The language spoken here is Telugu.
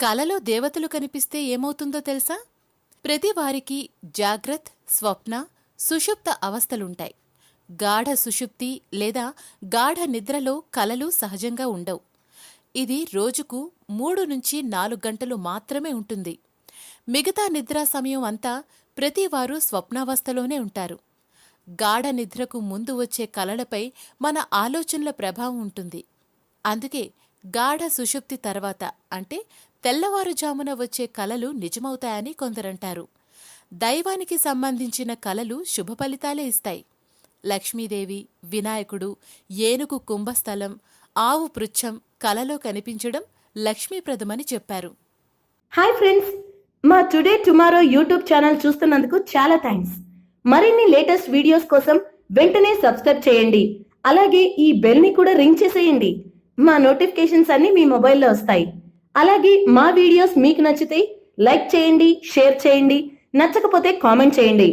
కలలో దేవతలు కనిపిస్తే ఏమవుతుందో తెలుసా? ప్రతి వారికి జాగ్రత్, స్వప్న, సుషుప్త అవస్థలుంటాయి. గాఢ సుషుప్తి లేదా గాఢ నిద్రలో కలలు సహజంగా ఉండవు. ఇది రోజుకు 3-4 గంటలు మాత్రమే ఉంటుంది. మిగతా నిద్రా సమయం అంతా ప్రతివారు స్వప్నావస్థలోనే ఉంటారు. గాఢ నిద్రకు ముందు వచ్చే కలలపై మన ఆలోచనల ప్రభావం ఉంటుంది. అందుకే గాఢ సుషుప్తి తర్వాత అంటే తెల్లవారుజామున వచ్చే కలలు నిజమవుతాయని కొందరంటారు. దైవానికి సంబంధించిన కలలు శుభ ఫలితాలే ఇస్తాయి. లక్ష్మీదేవి, వినాయకుడు, ఏనుగు కుంభస్థలం, ఆవు పృచ్ఛం కలలో కనిపించడం లక్ష్మీప్రదమని చెప్పారు. హాయ్ ఫ్రెండ్స్, మా టుడే టుమారో యూట్యూబ్ ఛానల్ చూస్తున్నందుకు చాలా థ్యాంక్స్. మరిన్ని లేటెస్ట్ వీడియోస్ కోసం వెంటనే సబ్స్క్రైబ్ చేయండి. అలాగే ఈ బెల్ ని కూడా రింగ్ చేసేయండి. మా నోటిఫికేషన్స్ అన్ని మీ మొబైల్లో వస్తాయి. అలాగే మా వీడియోస్ మీకు నచ్చితే లైక్ చేయండి, షేర్ చేయండి, నచ్చకపోతే కామెంట్ చేయండి.